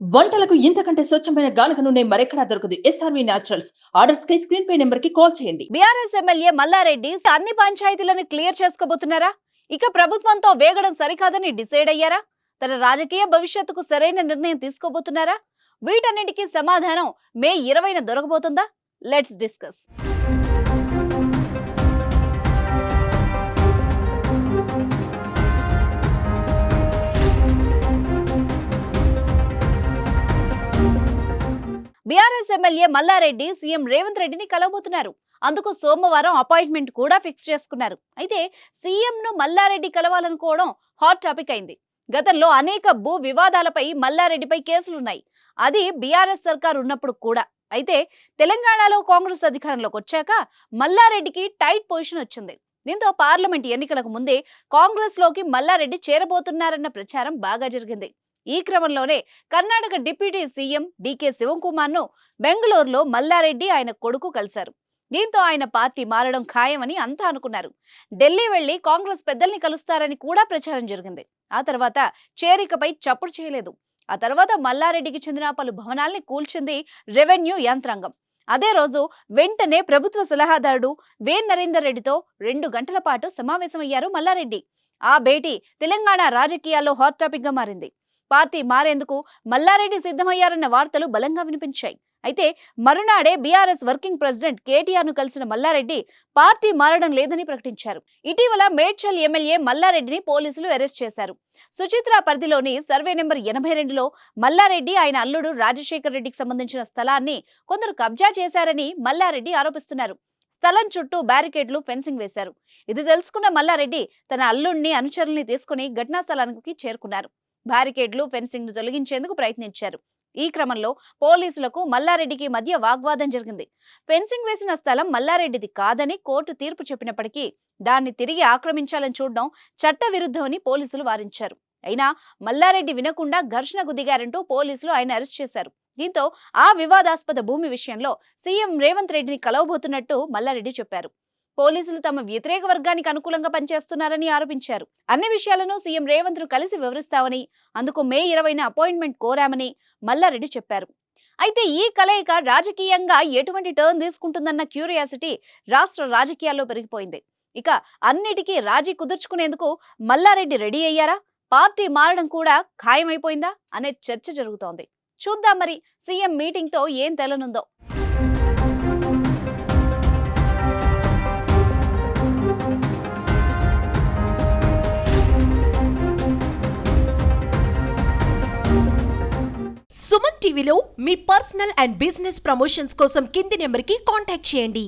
వంటలకు ఇంతకంటే స్వచ్ఛమైన గానుగ నూనె మరెక్కడా దొరకదు. SRV naturals. ఆర్డర్స్ కై స్క్రీన్ పై నెంబర్ కి కాల్ చేయండి. బీఆర్ఎస్ ఎమ్మెల్యే మల్లారెడ్డి అన్ని పంచాయతీలను క్లియర్ చేసుకోబోతున్నారా? ఇక ప్రభుత్వంతో వేగడం సరికాదని డిసైడ్ అయ్యారా? తన రాజకీయ భవిష్యత్తుకు సరైన నిర్ణయం తీసుకోబోతున్నారా? వీటన్నిటికీ సమాధానం మే 20న దొరకబోతుందా? Let's discuss. BRS MLA Mallareddy CM Revanth రెడ్డిని కలవబోతున్నారు. అందుకు సోమవారం అపాయింట్మెంట్ కూడా ఫిక్స్ చేసుకున్నారు. అయితే సీఎం ను మల్లారెడ్డి కలవాలనుకోవడం హాట్ టాపిక్ అయింది. గతంలో అనేక భూ వివాదాలపై మల్లారెడ్డిపై కేసులున్నాయి. అది బీఆర్ఎస్ సర్కార్ ఉన్నప్పుడు కూడా. అయితే తెలంగాణలో కాంగ్రెస్ అధికారంలోకి వచ్చాక మల్లారెడ్డికి టైట్ పొజిషన్ వచ్చింది. దీంతో పార్లమెంట్ ఎన్నికలకు ముందే కాంగ్రెస్ లోకి మల్లారెడ్డి చేరబోతున్నారన్న ప్రచారం బాగా జరిగింది. ఈ క్రమంలోనే కర్ణాటక డిప్యూటీ సీఎం డీకే శివకుమార్ ను బెంగళూరులో మల్లారెడ్డి ఆయన కొడుకు కలిశారు. దీంతో ఆయన పార్టీ మారడం ఖాయమని అంతా అనుకున్నారు. ఢిల్లీ వెళ్లి కాంగ్రెస్ పెద్దల్ని కలుస్తారని కూడా ప్రచారం జరిగింది. ఆ తర్వాత చేరికపై చప్పుడు చేయలేదు. ఆ తర్వాత మల్లారెడ్డికి చెందిన పలు భవనాల్ని కూల్చింది రెవెన్యూ యంత్రాంగం. అదే రోజు వెంటనే ప్రభుత్వ సలహాదారుడు వేన్ నరేందర్ రెడ్డితో 2 గంటల పాటు సమావేశమయ్యారు మల్లారెడ్డి. ఆ భేటీ తెలంగాణ రాజకీయాల్లో హాట్ టాపిక్ గా మారింది. పార్టీ మారేందుకు మల్లారెడ్డి సిద్ధమయ్యారన్న వార్తలు బలంగా వినిపించాయి. అయితే మరునాడే బీఆర్ఎస్ వర్కింగ్ ప్రెసిడెంట్ కేటీఆర్ ను కలిసిన మల్లారెడ్డి పార్టీ మారడం లేదని ప్రకటించారు. ఇటీవల మేడ్చల్ ఎమ్మెల్యే మల్లారెడ్డిని పోలీసులు అరెస్ట్ చేశారు. సుచిత్ర పరిధిలోని సర్వే నెంబర్ 82లో మల్లారెడ్డి ఆయన అల్లుడు రాజశేఖర్ రెడ్డికి సంబంధించిన స్థలాన్ని కొందరు కబ్జా చేశారని మల్లారెడ్డి ఆరోపిస్తున్నారు. స్థలం చుట్టూ బ్యారికేడ్లు, ఫెన్సింగ్ వేశారు. ఇది తెలుసుకున్న మల్లారెడ్డి తన అల్లుడిని, అనుచరుల్ని తీసుకుని ఘటనా స్థలానికి చేరుకున్నారు. బ్యారికేడ్లు, ఫెన్సింగ్ ను తొలగించేందుకు ప్రయత్నించారు. ఈ క్రమంలో పోలీసులకు మల్లారెడ్డికి మధ్య వాగ్వాదం జరిగింది. ఫెన్సింగ్ వేసిన స్థలం మల్లారెడ్డిది కాదని కోర్టు తీర్పు చెప్పినప్పటికీ దాన్ని తిరిగి ఆక్రమించాలని చూడడం చట్ట విరుద్ధమని పోలీసులు వారించారు. అయినా మల్లారెడ్డి వినకుండా ఘర్షణకు దిగారంటూ పోలీసులు ఆయన అరెస్ట్ చేశారు. దీంతో ఆ వివాదాస్పద భూమి విషయంలో సీఎం రేవంత్ రెడ్డిని కలవబోతున్నట్టు మల్లారెడ్డి చెప్పారు. పోలీసులు తమ వ్యతిరేక వర్గానికి అనుకూలంగా పనిచేస్తున్నారని ఆరోపించారు. అన్ని విషయాలను సీఎం రేవంత్ ను కలిసి వివరిస్తామని, అందుకు మే 20న అపాయింట్మెంట్ కోరామని మల్లారెడ్డి చెప్పారు. అయితే ఈ కలయిక రాజకీయంగా ఎటువంటి టర్న్ తీసుకుంటుందన్న క్యూరియాసిటీ రాష్ట్ర రాజకీయాల్లో పెరిగిపోయింది. ఇక అన్నిటికీ రాజీ కుదుర్చుకునేందుకు మల్లారెడ్డి రెడీ అయ్యారా? పార్టీ మారడం కూడా ఖాయమైపోయిందా అనే చర్చ జరుగుతోంది. చూద్దాం మరి సీఎం మీటింగ్ తో ఏం తెలనుందో. సుమన్ టీవీలో మీ పర్సనల్ అండ్ బిజినెస్ ప్రమోషన్స్ కోసం కింది నెంబర్కి కాంటాక్ట్ చేయండి.